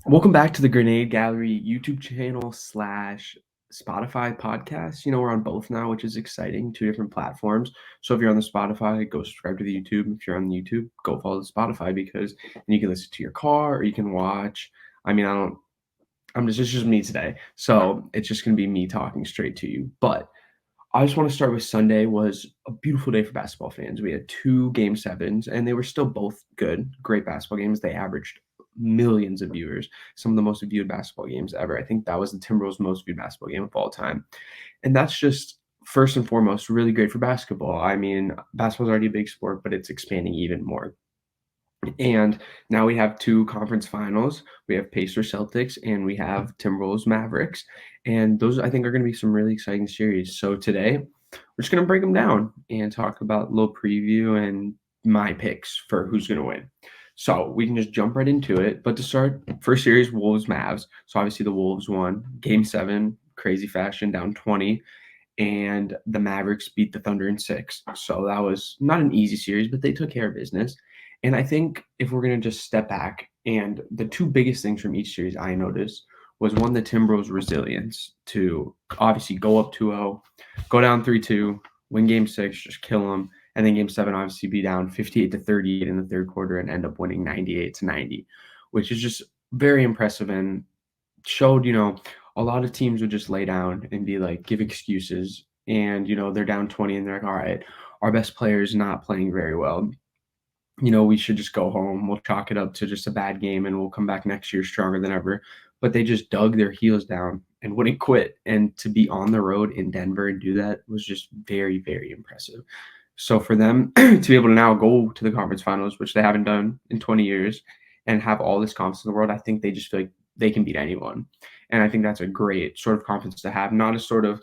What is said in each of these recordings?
Welcome back to the Grenade Gallery YouTube channel slash Spotify podcast. We're on both now, which is exciting. Two different platforms. So if you're on the Spotify, go subscribe to the YouTube. If you're on the YouTube, go follow the Spotify because then you can listen to your car or you can watch. It's just me today. So it's just gonna be me talking straight to you. But I just want to start with Sunday was a beautiful day for basketball fans. We had two game sevens, and they were still both good, great basketball games. They averaged millions of viewers, some of the most viewed basketball games ever. I think that was the Timberwolves' most viewed basketball game of all time. And that's just first and foremost really great for basketball. Basketball's already a big sport, but it's expanding even more. And now we have two conference finals. We have Pacers Celtics and we have Timberwolves Mavericks. And those I think are going to be some really exciting series. So today we're just going to break them down and talk about a little preview and my picks for who's going to win. So we can just jump right into it. But to start, first series, Wolves Mavs. So obviously the Wolves won game 7, crazy fashion, down 20. And the Mavericks beat the Thunder in 6. So that was not an easy series, but they took care of business. And I think if we're going to just step back, and the two biggest things from each series I noticed was one, the Timberwolves' resilience to obviously go up 2-0, go down 3-2, win game 6, just kill them. And then game 7, obviously be down 58-38 in the third quarter and end up winning 98-90, which is just very impressive and showed, a lot of teams would just lay down and be like, give excuses. And, they're down 20 and they're like, all right, our best player is not playing very well. We should just go home. We'll chalk it up to just a bad game and we'll come back next year stronger than ever. But they just dug their heels down and wouldn't quit. And to be on the road in Denver and do that was just very, very impressive. So for them to be able to now go to the conference finals, which they haven't done in 20 years, and have all this confidence in the world, I think they just feel like they can beat anyone. And I think that's a great sort of confidence to have, not a sort of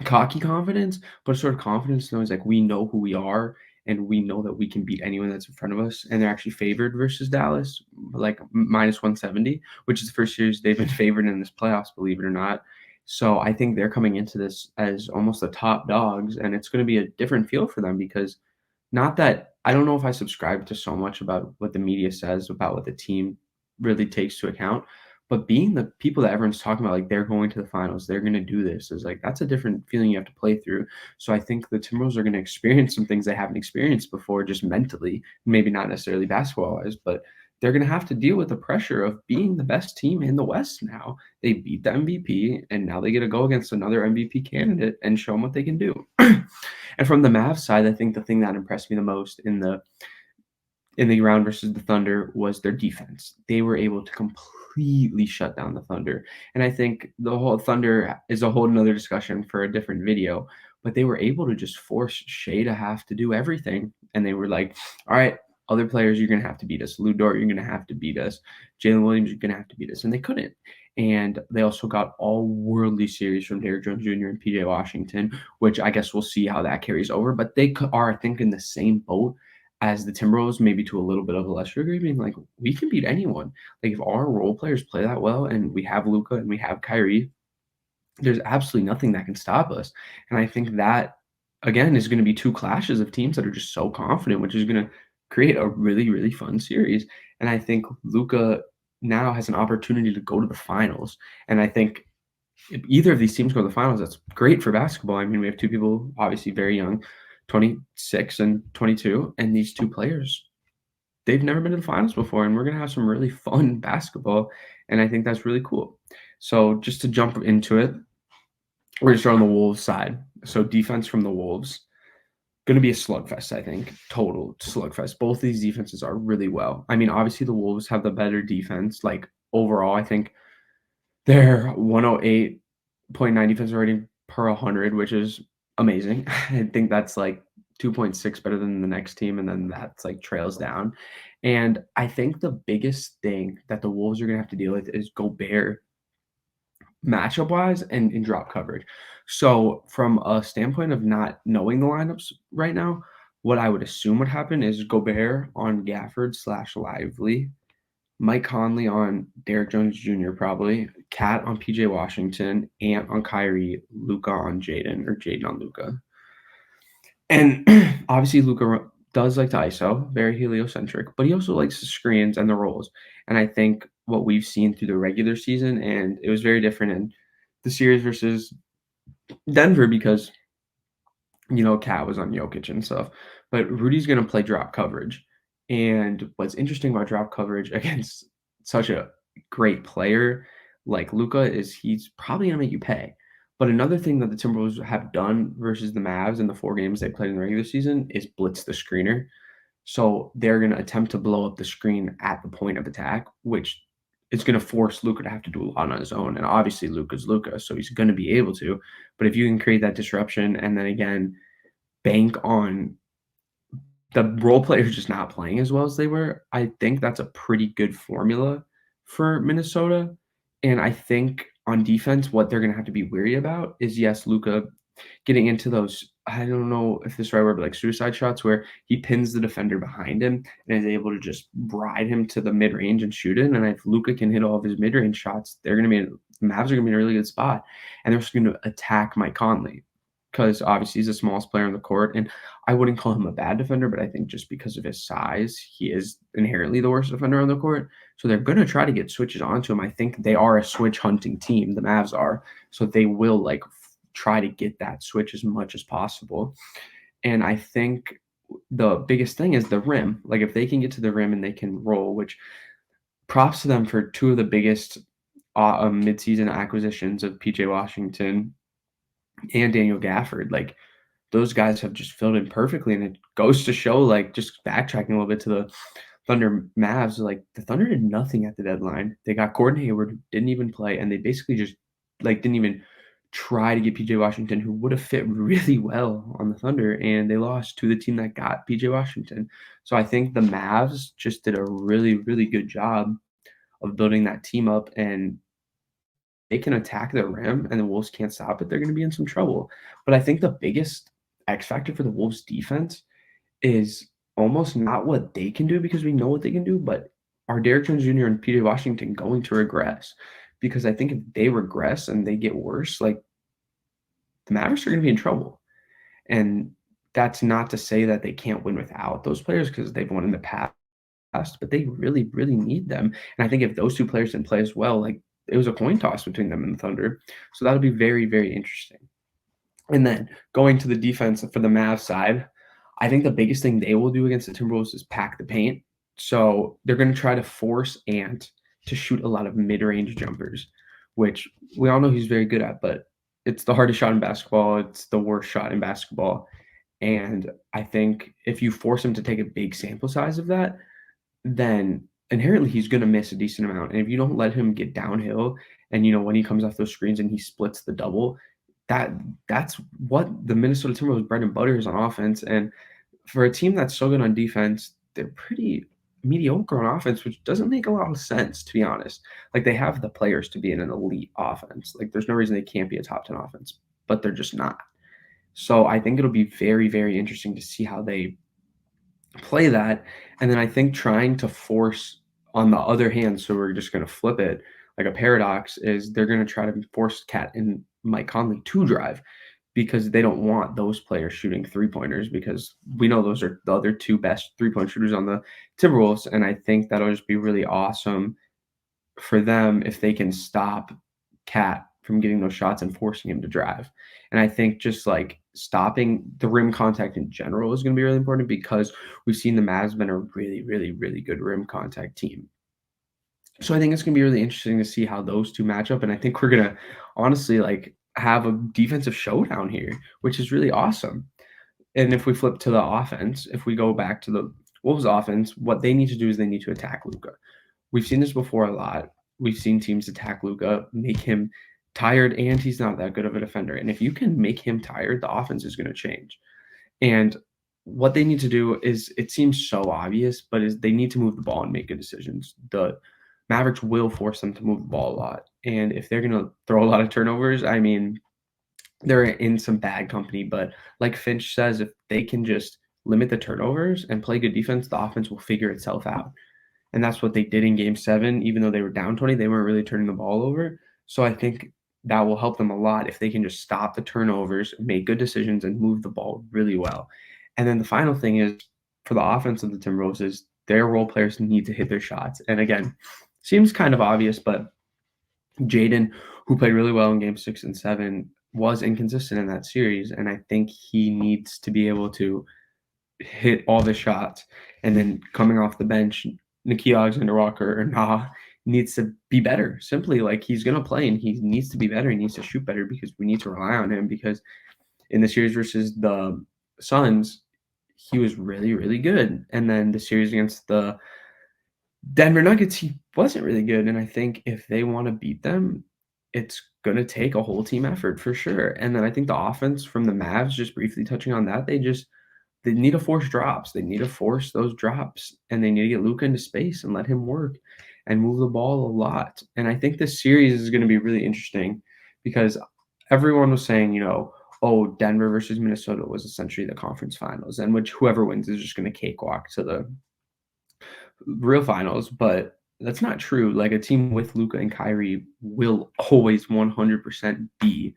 cocky confidence, but a sort of confidence knowing like we know who we are and we know that we can beat anyone that's in front of us. And they're actually favored versus Dallas, like minus 170, which is the first series they've been favored in this playoffs, believe it or not. So I think they're coming into this as almost the top dogs, and it's going to be a different feel for them because not that I don't know if I subscribe to so much about what the media says about what the team really takes to account, but being the people that everyone's talking about, like they're going to the finals, they're going to do this, is like that's a different feeling you have to play through. So I think the Timberwolves are going to experience some things they haven't experienced before, just mentally, maybe not necessarily basketball wise, but they're going to have to deal with the pressure of being the best team in the West now. They beat the MVP, and now they get to go against another MVP candidate and show them what they can do. And from the Mavs side, I think the thing that impressed me the most in the round versus the Thunder was their defense. They were able to completely shut down the Thunder. And I think the whole Thunder is a whole nother discussion for a different video, but they were able to just force Shea to have to do everything. And they were like, all right, other players, you're going to have to beat us. Lou Dort, you're going to have to beat us. Jalen Williams, you're going to have to beat us. And they couldn't. And they also got all worldly series from Derrick Jones Jr. and PJ Washington, which I guess we'll see how that carries over. But they are, I think, in the same boat as the Timberwolves, maybe to a little bit of a lesser degree, being like, we can beat anyone. Like, if our role players play that well and we have Luka and we have Kyrie, there's absolutely nothing that can stop us. And I think that, again, is going to be two clashes of teams that are just so confident, which is going to create a really, really fun series. And I think Luka now has an opportunity to go to the finals. And I think if either of these teams go to the finals, that's great for basketball. I mean, we have two people obviously very young, 26 and 22, and these two players, they've never been to the finals before, and we're going to have some really fun basketball, and I think that's really cool. So just to jump into it, we're going to start on the Wolves side. So defense from the Wolves, going to be a slugfest, I think. Total slugfest. Both of these defenses are really well. I mean, obviously the Wolves have the better defense. Like overall, I think they're 108.9 defensive rating per 100, which is amazing. I think that's like 2.6 better than the next team, and then that's like trails down. And I think the biggest thing that the Wolves are going to have to deal with is Gobert matchup wise and in drop coverage. So, from a standpoint of not knowing the lineups right now, what I would assume would happen is Gobert on Gafford / Lively, Mike Conley on Derrick Jones Jr. probably, Cat on PJ Washington, Ant on Kyrie, Luca on Jaden, or Jaden on Luca. And obviously Luca does like to ISO, very heliocentric, but he also likes the screens and the rolls. And I think what we've seen through the regular season, and it was very different in the series versus Denver because Cat was on Jokic and stuff, but Rudy's gonna play drop coverage. And what's interesting about drop coverage against such a great player like Luka is he's probably gonna make you pay. But another thing that the Timberwolves have done versus the Mavs in the 4 games they played in the regular season is blitz the screener. So they're gonna attempt to blow up the screen at the point of attack, which is gonna force Luka to have to do a lot on his own. And obviously Luka's Luka, so he's gonna be able to. But if you can create that disruption and then again bank on the role players just not playing as well as they were, I think that's a pretty good formula for Minnesota. And I think on defense, what they're gonna have to be wary about is yes, Luka getting into those, I don't know if this is the right word, but like suicide shots where he pins the defender behind him and is able to just ride him to the mid range and shoot it. And if Luka can hit all of his mid range shots, the Mavs are gonna be in a really good spot. And they're just gonna attack Mike Conley because obviously he's the smallest player on the court. And I wouldn't call him a bad defender, but I think just because of his size, he is inherently the worst defender on the court. So they're going to try to get switches onto him. I think they are a switch hunting team. The Mavs are. So they will try to get that switch as much as possible. And I think the biggest thing is the rim. Like if they can get to the rim and they can roll, which props to them for two of the biggest midseason acquisitions of PJ Washington and Daniel Gafford. Like those guys have just filled in perfectly. And it goes to show, like, just backtracking a little bit to the Thunder Mavs, like the Thunder did nothing at the deadline. They got Gordon Hayward, who didn't even play, and they basically just didn't even try to get PJ Washington, who would have fit really well on the Thunder, and they lost to the team that got PJ Washington. So I think the Mavs just did a really, really good job of building that team up, and they can attack the rim and the Wolves can't stop it, they're going to be in some trouble. But I think the biggest X factor for the Wolves defense is almost not what they can do because we know what they can do, but are Derrick Jones Jr. and PJ Washington going to regress? Because I think if they regress and they get worse, like the Mavericks are going to be in trouble. And that's not to say that they can't win without those players because they've won in the past, but they really, really need them. And I think if those two players didn't play as well, like it was a coin toss between them and the Thunder. So that'll be very, very interesting. And then going to the defense for the Mavs side, I think the biggest thing they will do against the Timberwolves is pack the paint. So they're going to try to force Ant to shoot a lot of mid-range jumpers, which we all know he's very good at, but it's the hardest shot in basketball. It's the worst shot in basketball. And I think if you force him to take a big sample size of that, then inherently he's going to miss a decent amount. And if you don't let him get downhill and when he comes off those screens and he splits the double, that's what the Minnesota Timberwolves bread and butter is on offense. And for a team that's so good on defense, they're pretty mediocre on offense, which doesn't make a lot of sense, to be honest. Like they have the players to be in an elite offense. Like there's no reason they can't be a top 10 offense, but they're just not. So I think it'll be very, very interesting to see how they play that. And then I think trying to force on the other hand, so we're just going to flip it like a paradox, is they're going to try to force Cat and Mike Conley to drive because they don't want those players shooting 3-pointers because we know those are the other two best 3-point shooters on the Timberwolves. And I think that'll just be really awesome for them if they can stop Cat from getting those shots and forcing him to drive. And I think just like stopping the rim contact in general is going to be really important because we've seen the Mavs been a really, really, really good rim contact team. So I think it's going to be really interesting to see how those two match up. And I think we're going to honestly have a defensive showdown here, which is really awesome. And if we flip to the offense, if we go back to the Wolves offense, what they need to do is they need to attack Luka. We've seen this before a lot. We've seen teams attack Luka, make him tired, and he's not that good of a defender. And if you can make him tired, the offense is going to change. And what they need to do is, it seems so obvious, but is they need to move the ball and make good decisions. The Mavericks will force them to move the ball a lot. And if they're going to throw a lot of turnovers, I mean, they're in some bad company. But like Finch says, if they can just limit the turnovers and play good defense, the offense will figure itself out. And that's what they did in game 7. Even though they were down 20, they weren't really turning the ball over. So I think that will help them a lot if they can just stop the turnovers, make good decisions, and move the ball really well. And then the final thing is for the offense of the Timberwolves is their role players need to hit their shots. And again, seems kind of obvious, but Jaden, who played really well in game 6 and 7, was inconsistent in that series, and I think he needs to be able to hit all the shots. And then coming off the bench, Nikhil Alexander-Walker or Nah needs to be better. Simply, like, he's gonna play and he needs to be better. He needs to shoot better because we need to rely on him because in the series versus the Suns, he was really, really good. And then the series against the Denver Nuggets, he wasn't really good. And I think if they want to beat them, it's going to take a whole team effort for sure. And then I think the offense from the Mavs, just briefly touching on that, they need to force drops. They need to force those drops and they need to get Luka into space and let him work and move the ball a lot. And I think this series is going to be really interesting because everyone was saying, oh, Denver versus Minnesota was essentially the conference finals, and which whoever wins is just going to cakewalk to the real finals, but that's not true. Like a team with Luka and Kyrie will always 100% be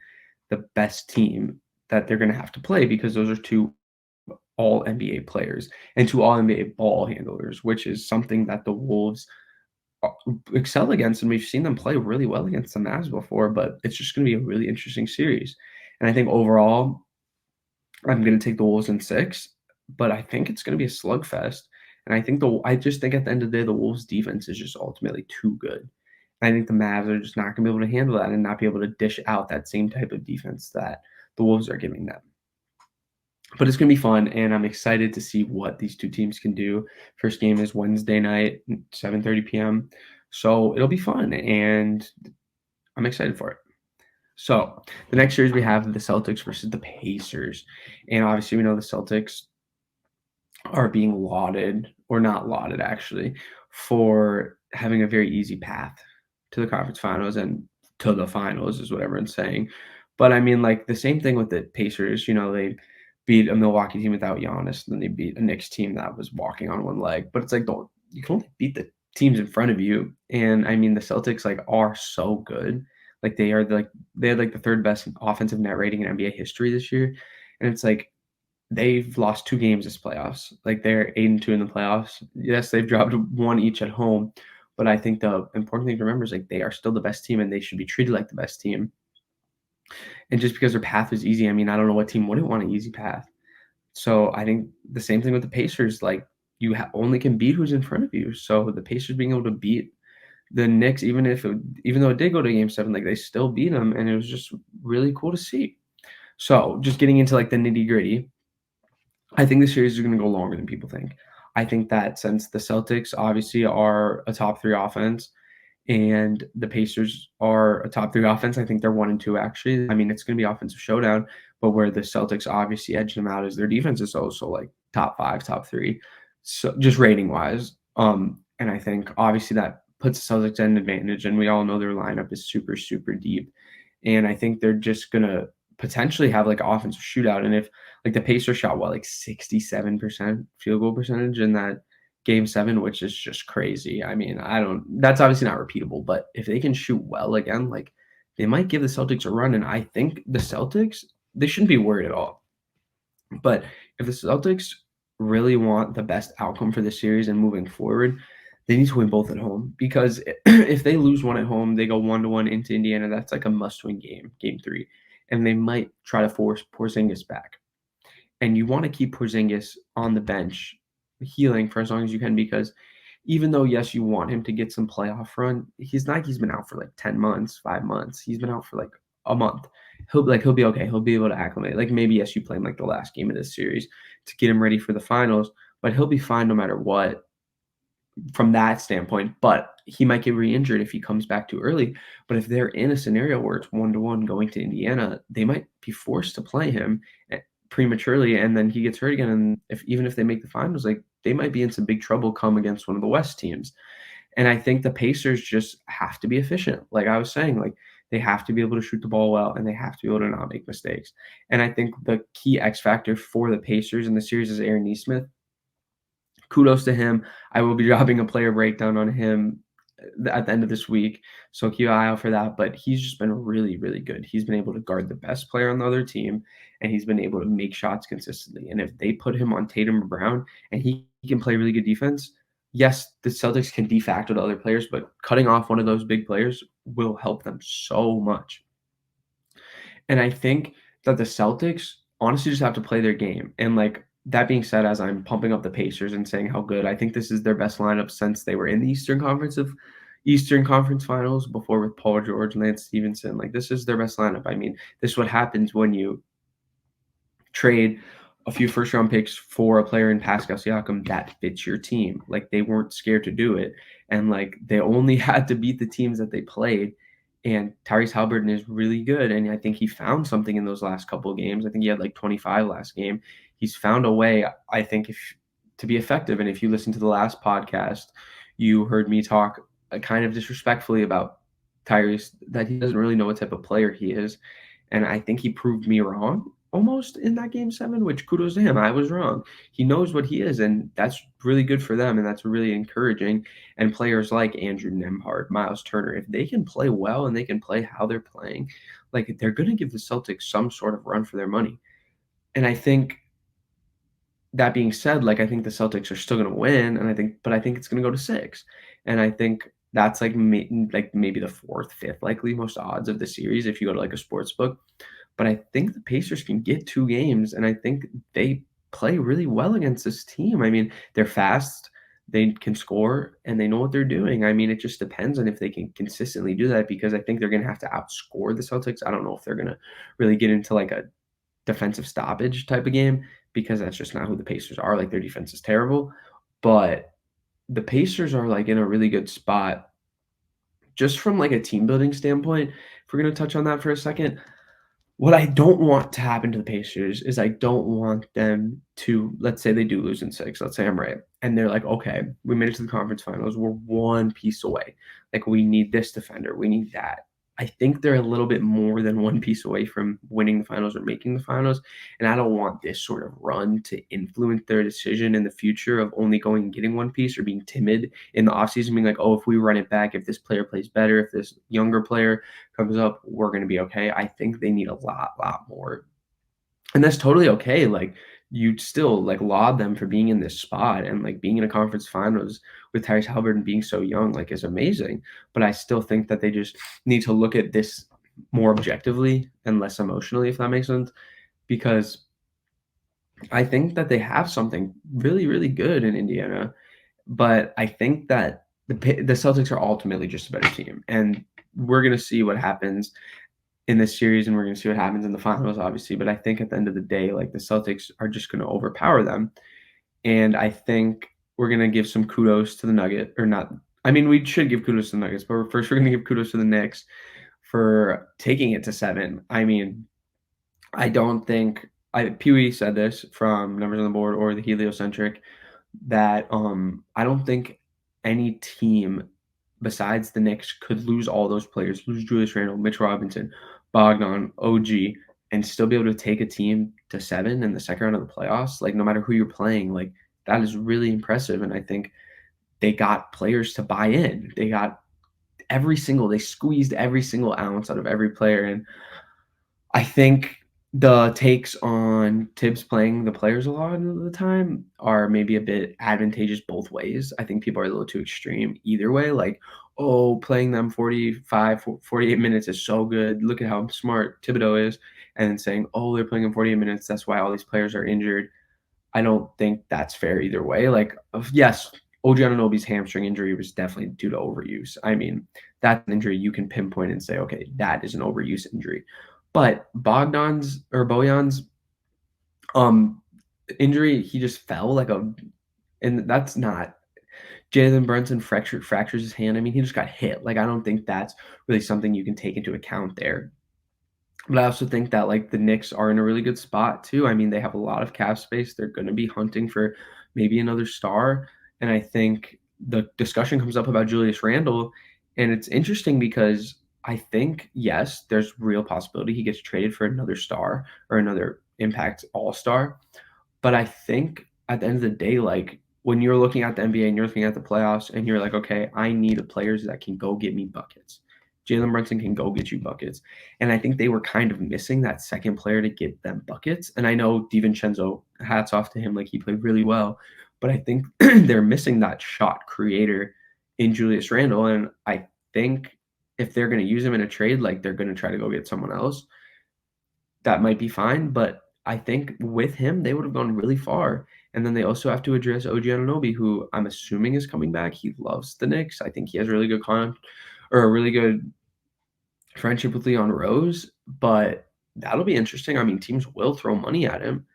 the best team that they're going to have to play because those are two all NBA players and two all NBA ball handlers, which is something that the Wolves excel against. And we've seen them play really well against the Mavs before, but it's just going to be a really interesting series. And I think overall, I'm going to take the Wolves in 6, but I think it's going to be a slugfest. And I just think at the end of the day, the Wolves defense is just ultimately too good. I think the Mavs are just not going to be able to handle that and not be able to dish out that same type of defense that the Wolves are giving them. But it's going to be fun, and I'm excited to see what these two teams can do. First game is Wednesday night, 7:30 p.m. So it'll be fun, and I'm excited for it. So the next series we have the Celtics versus the Pacers. And obviously we know the Celtics are being lauded, or not lauded actually, for having a very easy path to the conference finals and to the finals is what everyone's saying. But I mean, like the same thing with the Pacers, they beat a Milwaukee team without Giannis, and then they beat a Knicks team that was walking on one leg. But it's like you can only beat the teams in front of you. And I mean the Celtics are so good. Like they had the third best offensive net rating in NBA history this year. And it's like they've lost 2 games this playoffs. Like, they're 8-2 in the playoffs. Yes, they've dropped 1 each at home, but I think the important thing to remember is, they are still the best team, and they should be treated like the best team. And just because their path was easy, I mean, I don't know what team wouldn't want an easy path. So, I think the same thing with the Pacers, you only can beat who's in front of you. So, the Pacers being able to beat the Knicks, even though it did go to game 7, they still beat them, and it was just really cool to see. So, just getting into, the nitty-gritty, I think the series is going to go longer than people think. I think that since the Celtics obviously are a top 3 offense and the Pacers are a top 3 offense, I think they're 1 and 2 actually. I mean, it's going to be offensive showdown, but where the Celtics obviously edge them out is their defense is also top 5, top 3. So just rating wise. And I think obviously that puts the Celtics at an advantage, and we all know their lineup is super, super deep. And I think they're just gonna potentially have an offensive shootout. And if the Pacers shot 67% field goal percentage in that game 7, which is just crazy. I mean, that's obviously not repeatable, but if they can shoot well again, they might give the Celtics a run. And I think the Celtics, they shouldn't be worried at all. But if the Celtics really want the best outcome for the series and moving forward, they need to win both at home, because if they lose one at home, they go 1-1 into Indiana. That's a must-win game, game 3, and they might try to force Porzingis back. And you want to keep Porzingis on the bench, healing for as long as you can, because even though, yes, you want him to get some playoff run, he's been out for 10 months, 5 months. He's been out for a month. He'll be okay. He'll be able to acclimate. Maybe, yes, you play him the last game of this series to get him ready for the finals, but he'll be fine no matter what from that standpoint. But he might get re-injured if he comes back too early. But if they're in a scenario where it's 1-1 going to Indiana, they might be forced to play him prematurely, and then he gets hurt again. And even if they make the finals, they might be in some big trouble come against one of the West teams. And I think the Pacers just have to be efficient. Like I was saying, they have to be able to shoot the ball well, and they have to be able to not make mistakes. And I think the key X factor for the Pacers in the series is Aaron Nesmith. Kudos to him. I will be dropping a player breakdown on him at the end of this week, so keep an eye out for that. But he's just been really, really good. He's been able to guard the best player on the other team, and he's been able to make shots consistently. And if they put him on Tatum or Brown, and he can play really good defense, yes, the Celtics can de facto to other players, but cutting off one of those big players will help them so much. And I think that the Celtics honestly just have to play their game. And like that being said, as I'm pumping up the Pacers and saying how good, I think this is their best lineup since they were in the Eastern Conference Finals before with Paul George, Lance Stevenson. Like this is their best lineup. I mean, this is what happens when you trade a few first round picks for a player in Pascal Siakam that fits your team. Like they weren't scared to do it. And like they only had to beat the teams that they played. And Tyrese Halliburton is really good. And I think he found something in those last couple of games. I think he had like 25 last game. He's found a way, I think, if to be effective. And if you listen to the last podcast, you heard me talk kind of disrespectfully about Tyrese, that he doesn't really know what type of player he is. And I think he proved me wrong almost in that game 7, which kudos to him. I was wrong. He knows what he is, and that's really good for them, and that's really encouraging. And players like Andrew Nembhard, Miles Turner, if they can play well and they can play how they're playing, like they're going to give the Celtics some sort of run for their money. And I think that being said, like I think the Celtics are still going to win, and I think it's going to go to 6, and I think that's like maybe the fourth, fifth likely most odds of the series if you go to like a sports book. But I think the Pacers can get 2 games, and I think they play really well against this team. I mean, they're fast, they can score, and they know what they're doing. I mean, it just depends on if they can consistently do that because I think they're going to have to outscore the Celtics. I don't know if they're going to really get into like a defensive stoppage type of game because that's just not who the Pacers are. Like their defense is terrible, but the Pacers are like in a really good spot just from like a team building standpoint. If we're going to touch on that for a second, what I don't want to happen to the Pacers is I don't want them to, let's say they do lose in 6, let's say I'm right, and they're like, okay, we made it to the conference finals, we're one piece away. Like we need this defender, we need that. I think they're a little bit more than one piece away from winning the finals or making the finals. And I don't want this sort of run to influence their decision in the future of only going and getting one piece or being timid in the offseason, being like, oh, if we run it back, if this player plays better, if this younger player comes up, we're going to be okay. I think they need a lot more. And that's totally okay. Like you'd still like laud them for being in this spot and like being in a conference finals with Tyrese Halliburton being so young, like is amazing. But I still think that they just need to look at this more objectively and less emotionally, if that makes sense. Because I think that they have something really, really good in Indiana. But I think that the Celtics are ultimately just a better team. And we're going to see what happens in this series, and we're going to see what happens in the finals, obviously. But I think at the end of the day, like the Celtics are just going to overpower them. And I think we're going to give some kudos to the Nugget, or not. I mean, we should give kudos to the Nuggets, but first we're going to give kudos to the Knicks for taking it to 7. I mean, I don't think Pee Wee said this from Numbers on the Board or the Heliocentric that I don't think any team besides the Knicks could lose all those players, lose Julius Randle, Mitch Robinson, Bogdan, OG, and still be able to take a team to 7 in the second round of the playoffs. Like no matter who you're playing, like that is really impressive. And I think they got players to buy in. They squeezed every single ounce out of every player. And I think the takes on Tibbs playing the players a lot of the time are maybe a bit advantageous both ways. I think people are a little too extreme either way. Like, oh, playing them 48 minutes is so good. Look at how smart Thibodeau is. And then saying, oh, they're playing in 48 minutes. That's why all these players are injured. I don't think that's fair either way. Like, yes, OG Anunoby's hamstring injury was definitely due to overuse. I mean, that's an injury you can pinpoint and say, okay, that is an overuse injury. But Bogdan's or Bojan's injury, he just fell and that's not Jalen Brunson fractures his hand. I mean, he just got hit. Like, I don't think that's really something you can take into account there. But I also think that like the Knicks are in a really good spot too. I mean, they have a lot of cap space. They're going to be hunting for maybe another star. And I think the discussion comes up about Julius Randle. And it's interesting because I think, yes, there's real possibility he gets traded for another star or another impact all-star. But I think at the end of the day, like when you're looking at the NBA and you're looking at the playoffs and you're like, okay, I need players that can go get me buckets. Jalen Brunson can go get you buckets. And I think they were kind of missing that second player to get them buckets. And I know DiVincenzo, hats off to him, like he played really well. But I think they're missing that shot creator in Julius Randle. And I think if they're going to use him in a trade, like they're going to try to go get someone else, that might be fine. But I think with him, they would have gone really far. And then they also have to address OG Anunoby, who I'm assuming is coming back. He loves the Knicks. I think he has a really good or a really good friendship with Leon Rose, but that'll be interesting. I mean, teams will throw money at him,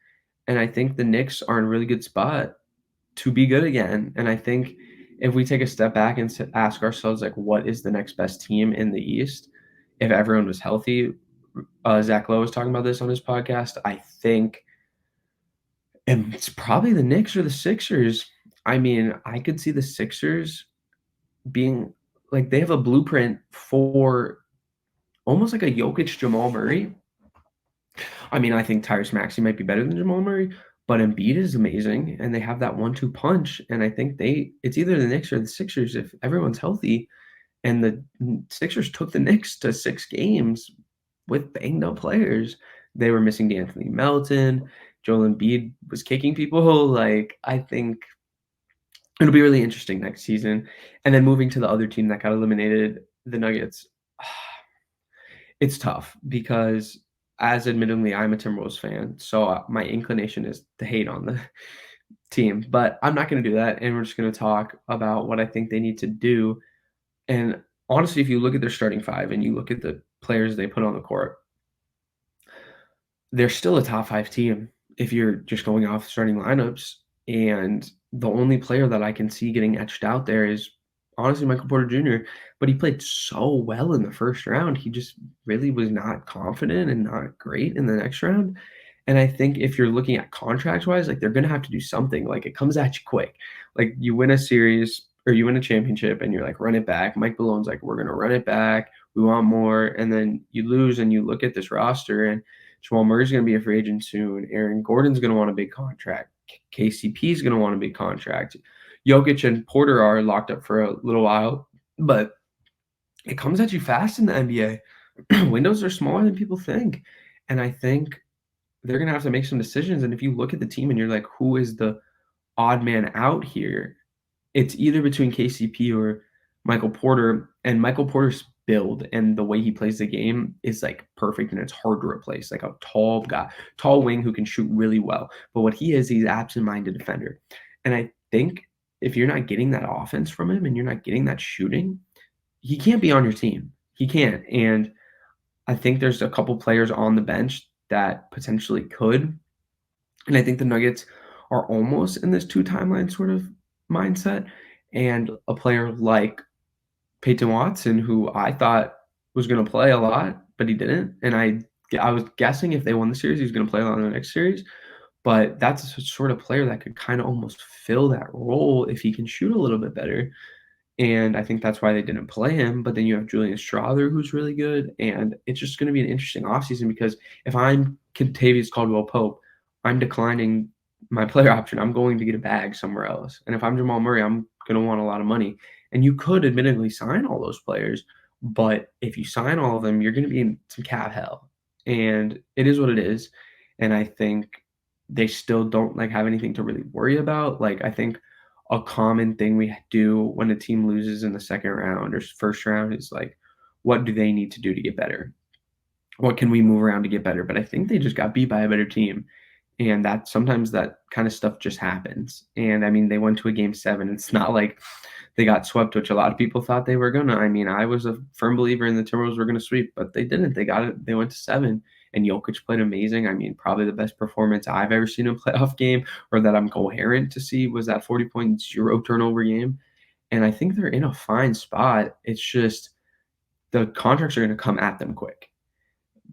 and I think the Knicks are in a really good spot to be good again. And I think if we take a step back and ask ourselves, like, what is the next best team in the East? If everyone was healthy, Zach Lowe was talking about this on his podcast. I think and it's probably the Knicks or the Sixers. I mean, I could see the Sixers being like they have a blueprint for almost like a Jokic Jamal Murray. I mean, I think Tyrese Maxey might be better than Jamal Murray, but Embiid is amazing, and they have that 1-2 punch. And I think it's either the Knicks or the Sixers if everyone's healthy. And the Sixers took the Knicks to 6 games with banged up players. They were missing D'Anthony Melton. Joel Embiid was kicking people. Like, I think it'll be really interesting next season. And then moving to the other team that got eliminated, the Nuggets. It's tough because, as admittedly, I'm a Timberwolves fan, so my inclination is to hate on the team, but I'm not going to do that. And we're just going to talk about what I think they need to do. And honestly, if you look at their starting five and you look at the players they put on the court, they're still a top 5 team if you're just going off starting lineups. And the only player that I can see getting etched out there is honestly Michael Porter Jr., but he played so well in the first round. He just really was not confident and not great in the next round. And I think if you're looking at contract wise, like they're going to have to do something. Like it comes at you quick. Like you win a series or you win a championship and you're like, run it back. Mike Malone's like, we're going to run it back. We want more. And then you lose and you look at this roster and Jamal Murray's going to be a free agent soon. Aaron Gordon's going to want a big contract. KCP is going to want a big contract. Jokic and Porter are locked up for a little while, but it comes at you fast in the NBA. Windows are smaller than people think. And I think they're going to have to make some decisions. And if you look at the team and you're like, who is the odd man out here? It's either between KCP or Michael Porter. And Michael Porter's build and the way he plays the game is like perfect and it's hard to replace. Like a tall guy, tall wing who can shoot really well. But what he is, he's absent-minded defender. And I think if you're not getting that offense from him and you're not getting that shooting, he can't be on your team. He can't. And I think there's a couple players on the bench that potentially could. And I think the Nuggets are almost in this 2 timeline sort of mindset. And a player like Peyton Watson, who I thought was going to play a lot, but he didn't. And I was guessing if they won the series, he was going to play a lot in the next series. But that's a sort of player that could kind of almost fill that role if he can shoot a little bit better. And I think that's why they didn't play him. But then you have Julian Strawther, who's really good. And it's just going to be an interesting offseason because if I'm Kentavious Caldwell-Pope, I'm declining my player option. I'm going to get a bag somewhere else. And if I'm Jamal Murray, I'm going to want a lot of money. And you could admittedly sign all those players. But if you sign all of them, you're going to be in some cap hell. And it is what it is. And I think they still don't like have anything to really worry about. Like I think a common thing we do when a team loses in the second round or first round is like, what do they need to do to get better? What can we move around to get better? But I think they just got beat by a better team. And that sometimes that kind of stuff just happens. And I mean, they went to a game 7. It's not like they got swept, which a lot of people thought they were gonna. I mean, I was a firm believer in the Timberwolves were gonna sweep, but they didn't. They got it. They went to 7. And Jokic played amazing. I mean, probably the best performance I've ever seen in a playoff game, or that I'm coherent to see, was that 40-point 0 turnover game. And I think they're in a fine spot. It's just the contracts are going to come at them quick.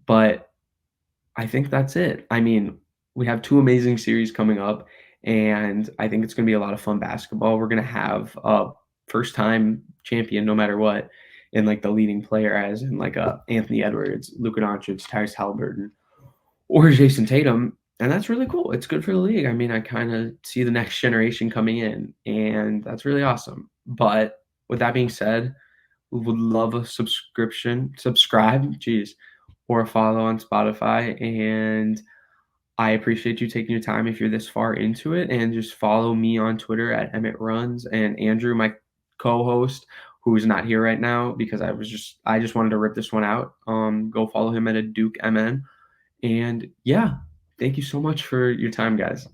But I think that's it. I mean, we have 2 amazing series coming up, and I think it's going to be a lot of fun basketball. We're going to have a first-time champion no matter what, and like the leading player, as in like Anthony Edwards, Luka Doncic, Tyrese Halliburton, or Jason Tatum. And that's really cool. It's good for the league. I mean, I kinda see the next generation coming in, and that's really awesome. But with that being said, we would love a subscribe, jeez, or a follow on Spotify, and I appreciate you taking your time if you're this far into it, and just follow me on Twitter at Emmett Runs, and Andrew, my co-host, who's not here right now because I just wanted to rip this one out. Go follow him at a Duke MN. And yeah, thank you so much for your time, guys.